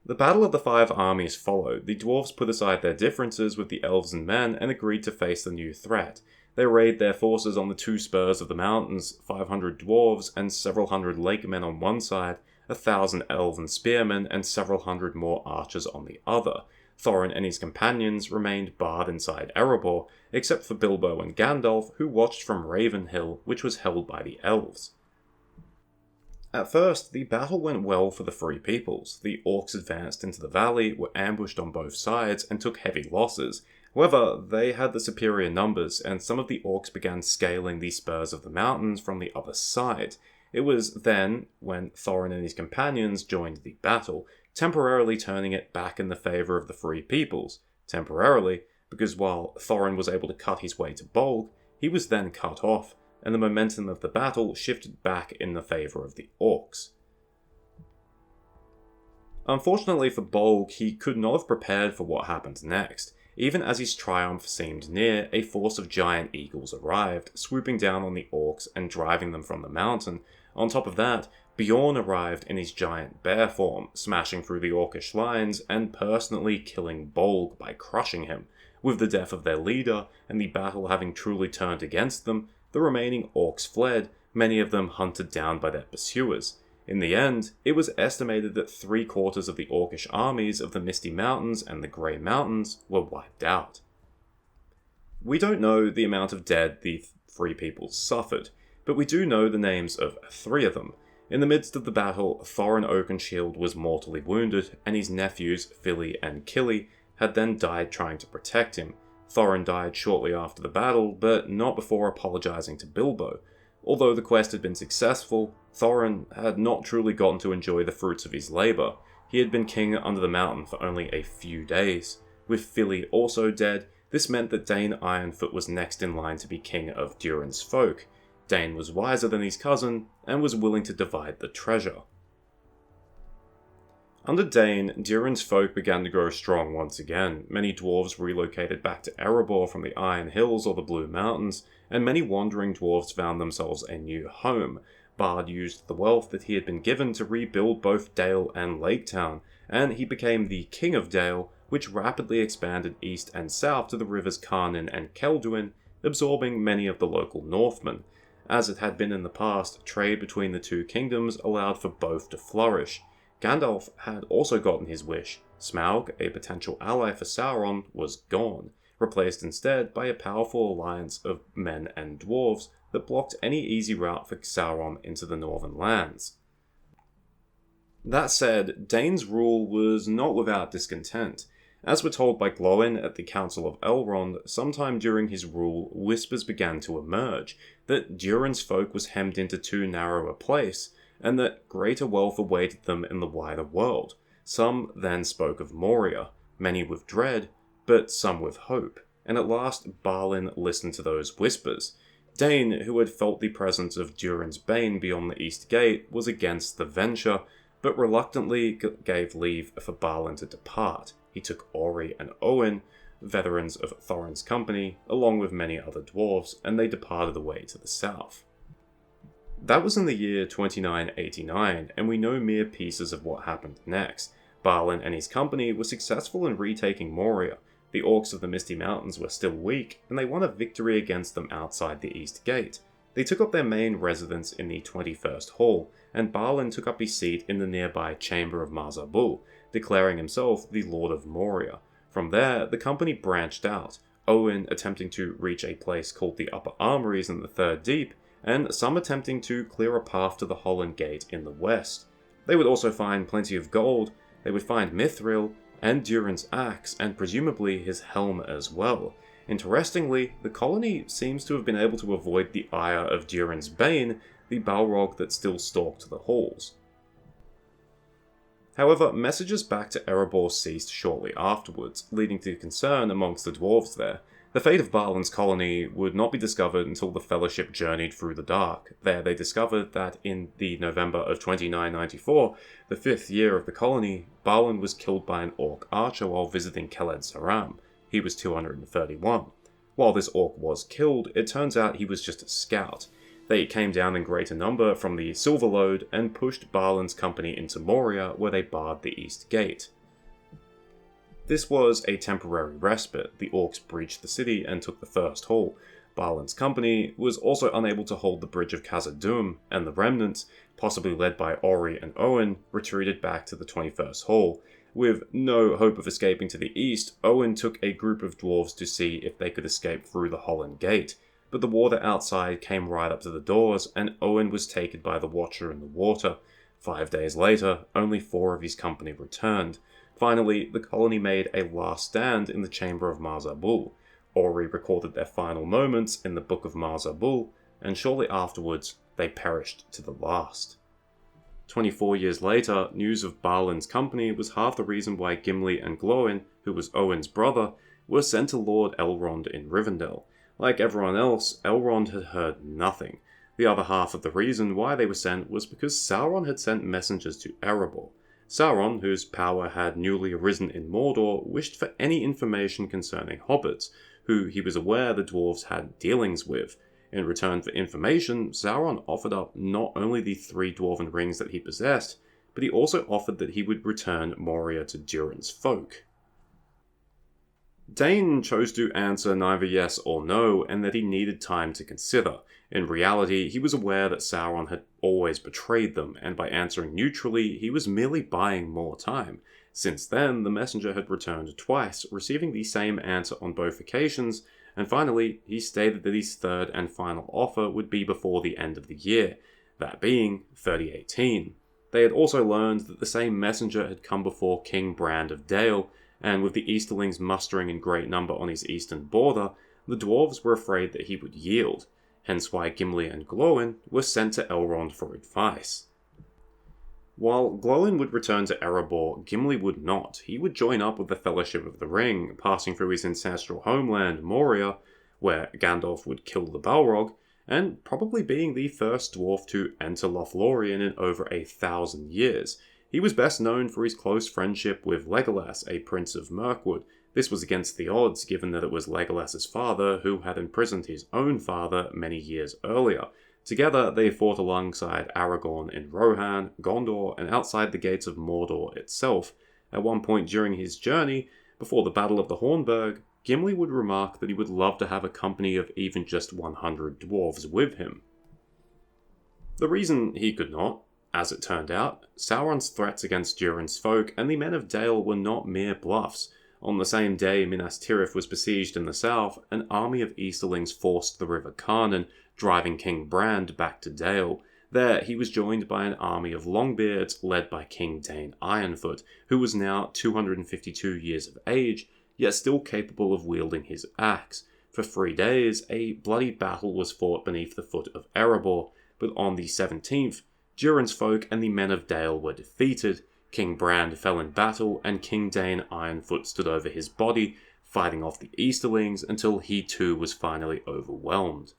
The Battle of the Five Armies followed. The dwarves put aside their differences with the elves and men and agreed to face the new threat. They arrayed their forces on the two spurs of the mountains, 500 dwarves and several hundred lake men on one side, 1,000 elven spearmen and several hundred more archers on the other. Thorin and his companions remained barred inside Erebor, except for Bilbo and Gandalf, who watched from Ravenhill, which was held by the elves. At first, the battle went well for the Free Peoples. The orcs advanced into the valley, were ambushed on both sides, and took heavy losses. However, they had the superior numbers, and some of the orcs began scaling the spurs of the mountains from the other side. It was then when Thorin and his companions joined the battle, temporarily turning it back in the favour of the Free Peoples. Temporarily, because while Thorin was able to cut his way to Bolg, he was then cut off, and the momentum of the battle shifted back in the favour of the orcs. Unfortunately for Bolg, he could not have prepared for what happened next. Even as his triumph seemed near, a force of giant eagles arrived, swooping down on the orcs and driving them from the mountain. On top of that, Bjorn arrived in his giant bear form, smashing through the orcish lines and personally killing Bolg by crushing him. With the death of their leader and the battle having truly turned against them, the remaining orcs fled, many of them hunted down by their pursuers. In the end, it was estimated that 3/4 of the orcish armies of the Misty Mountains and the Grey Mountains were wiped out. We don't know the amount of dead the Free Peoples suffered, but we do know the names of 3 of them. In the midst of the battle, Thorin Oakenshield was mortally wounded, and his nephews, Fili and Kili, had then died trying to protect him. Thorin died shortly after the battle, but not before apologising to Bilbo. Although the quest had been successful, Thorin had not truly gotten to enjoy the fruits of his labour. He had been king under the mountain for only a few days. With Fili also dead, this meant that Dane Ironfoot was next in line to be king of Durin's folk. Dane was wiser than his cousin, and was willing to divide the treasure. Under Dane, Durin's folk began to grow strong once again. Many dwarves relocated back to Erebor from the Iron Hills or the Blue Mountains, and many wandering dwarves found themselves a new home. Bard used the wealth that he had been given to rebuild both Dale and Lake Town, and he became the King of Dale, which rapidly expanded east and south to the rivers Carnin and Kelduin, absorbing many of the local Northmen. As it had been in the past, trade between the two kingdoms allowed for both to flourish. Gandalf had also gotten his wish. Smaug, a potential ally for Sauron, was gone, replaced instead by a powerful alliance of men and dwarves that blocked any easy route for Sauron into the northern lands. That said, Dane's rule was not without discontent. As we're told by Glóin at the Council of Elrond, sometime during his rule, whispers began to emerge that Durin's folk was hemmed into too narrow a place, and that greater wealth awaited them in the wider world. Some then spoke of Moria, many with dread, but some with hope, and at last Balin listened to those whispers. Dane, who had felt the presence of Durin's bane beyond the East Gate, was against the venture, but reluctantly gave leave for Balin to depart. He took Ori and Owen, veterans of Thorin's company, along with many other dwarves, and they departed away to the south. That was in the year 2989, and we know mere pieces of what happened next. Balin and his company were successful in retaking Moria. The orcs of the Misty Mountains were still weak, and they won a victory against them outside the East Gate. They took up their main residence in the 21st Hall, and Balin took up his seat in the nearby Chamber of Marzabul, declaring himself the Lord of Moria. From there, the company branched out, Owen attempting to reach a place called the Upper Armories in the Third Deep, and some attempting to clear a path to the Holland Gate in the west. They would also find plenty of gold, they would find Mithril, and Durin's axe, and presumably his helm as well. Interestingly, the colony seems to have been able to avoid the ire of Durin's bane, the Balrog that still stalked the halls. However, messages back to Erebor ceased shortly afterwards, leading to concern amongst the dwarves there. The fate of Balin's colony would not be discovered until the Fellowship journeyed through the dark. There they discovered that in the November of 2994, the 5th year of the colony, Balin was killed by an orc archer while visiting Kheled Saram. He was 231. While this orc was killed, it turns out he was just a scout. They came down in greater number from the Silver Lode and pushed Balin's company into Moria, where they barred the east gate. This was a temporary respite. The orcs breached the city and took the first hall. Balin's company was also unable to hold the bridge of Khazad-dûm, and the remnants, possibly led by Ori and Owen, retreated back to the 21st hall. With no hope of escaping to the east, Owen took a group of dwarves to see if they could escape through the Holland Gate, but the water outside came right up to the doors, and Owen was taken by the Watcher in the water. 5 days later, only 4 of his company returned. Finally, the colony made a last stand in the chamber of Marzabul. Ori recorded their final moments in the Book of Marzabul, and shortly afterwards, they perished to the last. 24 years later, news of Balin's company was half the reason why Gimli and Glóin, who was Owen's brother, were sent to Lord Elrond in Rivendell. Like everyone else, Elrond had heard nothing. The other half of the reason why they were sent was because Sauron had sent messengers to Erebor. Sauron, whose power had newly arisen in Mordor, wished for any information concerning hobbits, who he was aware the dwarves had dealings with. In return for information, Sauron offered up not only the 3 dwarven rings that he possessed, but he also offered that he would return Moria to Durin's folk. Dain chose to answer neither yes or no, and that he needed time to consider. In reality, he was aware that Sauron had always betrayed them, and by answering neutrally, he was merely buying more time. Since then, the messenger had returned twice, receiving the same answer on both occasions, and finally, he stated that his third and final offer would be before the end of the year, that being 3018. They had also learned that the same messenger had come before King Brand of Dale, and with the Easterlings mustering in great number on his eastern border, the dwarves were afraid that he would yield, hence why Gimli and Glóin were sent to Elrond for advice. While Glóin would return to Erebor, Gimli would not. He would join up with the Fellowship of the Ring, passing through his ancestral homeland, Moria, where Gandalf would kill the Balrog, and probably being the first dwarf to enter Lothlórien in over 1,000 years. He was best known for his close friendship with Legolas, a prince of Mirkwood. This was against the odds, given that it was Legolas's father who had imprisoned his own father many years earlier. Together, they fought alongside Aragorn in Rohan, Gondor, and outside the gates of Mordor itself. At one point during his journey, before the Battle of the Hornburg, Gimli would remark that he would love to have a company of even just 100 dwarves with him. The reason he could not, as it turned out, Sauron's threats against Durin's folk and the men of Dale were not mere bluffs. On the same day Minas Tirith was besieged in the south, an army of Easterlings forced the River Carnan, driving King Brand back to Dale. There, he was joined by an army of Longbeards led by King Dain Ironfoot, who was now 252 years of age, yet still capable of wielding his axe. For 3 days, a bloody battle was fought beneath the foot of Erebor, but on the 17th, Durin's folk and the men of Dale were defeated. King Brand fell in battle, and King Dain Ironfoot stood over his body, fighting off the Easterlings until he too was finally overwhelmed.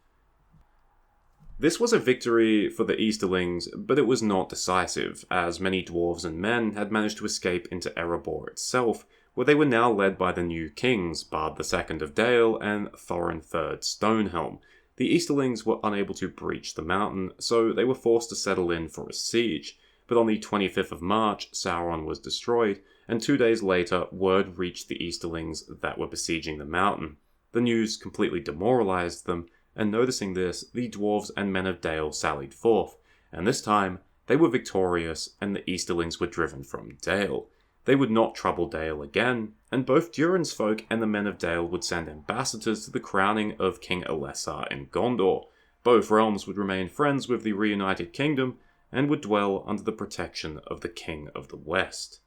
This was a victory for the Easterlings, but it was not decisive, as many dwarves and men had managed to escape into Erebor itself, where they were now led by the new kings, Bard II of Dale and Thorin III Stonehelm. The Easterlings were unable to breach the mountain, so they were forced to settle in for a siege. But on the 25th of March, Sauron was destroyed, and 2 days later, word reached the Easterlings that were besieging the mountain. The news completely demoralized them, and noticing this, the dwarves and men of Dale sallied forth, and this time, they were victorious, and the Easterlings were driven from Dale. They would not trouble Dale again, and both Durin's folk and the men of Dale would send ambassadors to the crowning of King Elessar in Gondor. Both realms would remain friends with the reunited kingdom, and would dwell under the protection of the King of the West.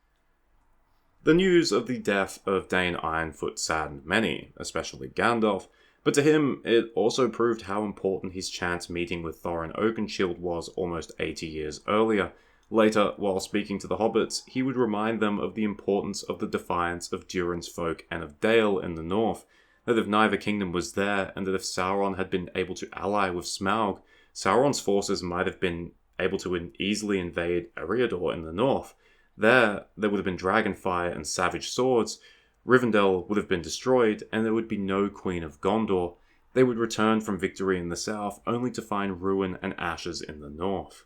The news of the death of Dain Ironfoot saddened many, especially Gandalf, but to him it also proved how important his chance meeting with Thorin Oakenshield was almost 80 years earlier. Later, while speaking to the hobbits, he would remind them of the importance of the defiance of Durin's folk and of Dale in the north, that if neither kingdom was there, and that if Sauron had been able to ally with Smaug, Sauron's forces might have been able to easily invade Eriador in the north. There would have been dragonfire and savage swords, Rivendell would have been destroyed, and there would be no Queen of Gondor. They would return from victory in the south, only to find ruin and ashes in the north.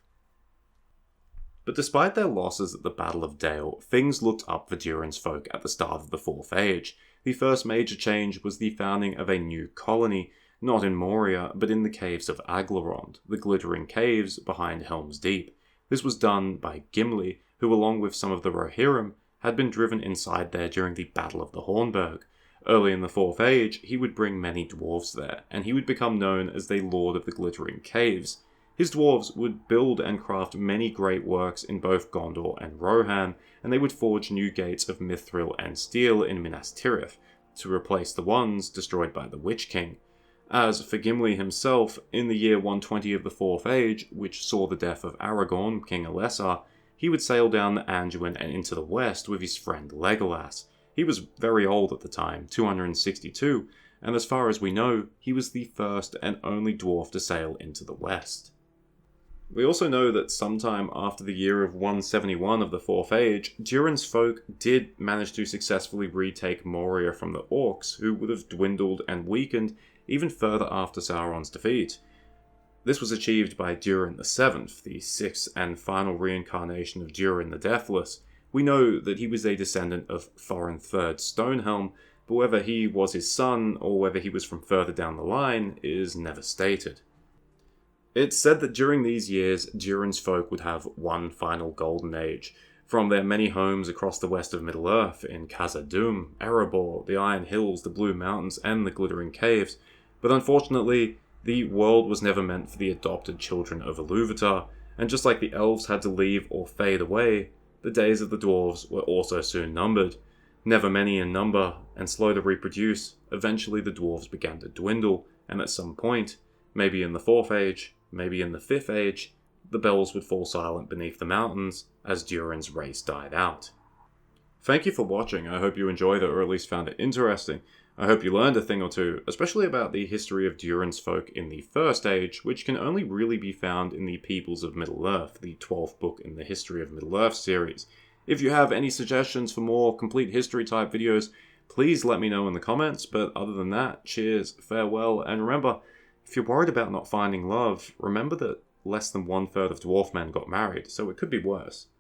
But despite their losses at the Battle of Dale, things looked up for Durin's folk at the start of the Fourth Age. The first major change was the founding of a new colony, not in Moria, but in the caves of Aglarond, the glittering caves behind Helm's Deep. This was done by Gimli, who along with some of the Rohirrim, had been driven inside there during the Battle of the Hornburg. Early in the Fourth Age, he would bring many dwarves there, and he would become known as the Lord of the Glittering Caves. His dwarves would build and craft many great works in both Gondor and Rohan, and they would forge new gates of mithril and steel in Minas Tirith, to replace the ones destroyed by the Witch King. As for Gimli himself, in the year 120 of the Fourth Age, which saw the death of Aragorn, King Elessar, he would sail down the Anduin and into the west with his friend Legolas. He was very old at the time, 262, and as far as we know, he was the first and only dwarf to sail into the west. We also know that sometime after the year of 171 of the Fourth Age, Durin's folk did manage to successfully retake Moria from the Orcs, who would have dwindled and weakened even further after Sauron's defeat. This was achieved by Durin VII, the sixth and final reincarnation of Durin the Deathless. We know that he was a descendant of Thorin III Stonehelm, but whether he was his son or whether he was from further down the line is never stated. It's said that during these years, Durin's folk would have one final golden age. From their many homes across the west of Middle-earth, in Khazad-dûm, Erebor, the Iron Hills, the Blue Mountains, and the Glittering Caves, but unfortunately, the world was never meant for the adopted children of Iluvatar, and just like the elves had to leave or fade away, the days of the dwarves were also soon numbered. Never many in number, and slow to reproduce, eventually the dwarves began to dwindle, and at some point, maybe in the Fourth Age, maybe in the Fifth Age, the bells would fall silent beneath the mountains as Durin's race died out. Thank you for watching. I hope you enjoyed it, or at least found it interesting. I hope you learned a thing or two, especially about the history of Durin's folk in the First Age, which can only really be found in the Peoples of Middle-earth, the 12th book in the History of Middle-earth series. If you have any suggestions for more complete history type videos, please let me know in the comments, but other than that, cheers, farewell, and remember, if you're worried about not finding love, remember that less than 1/3 of dwarf men got married, so it could be worse.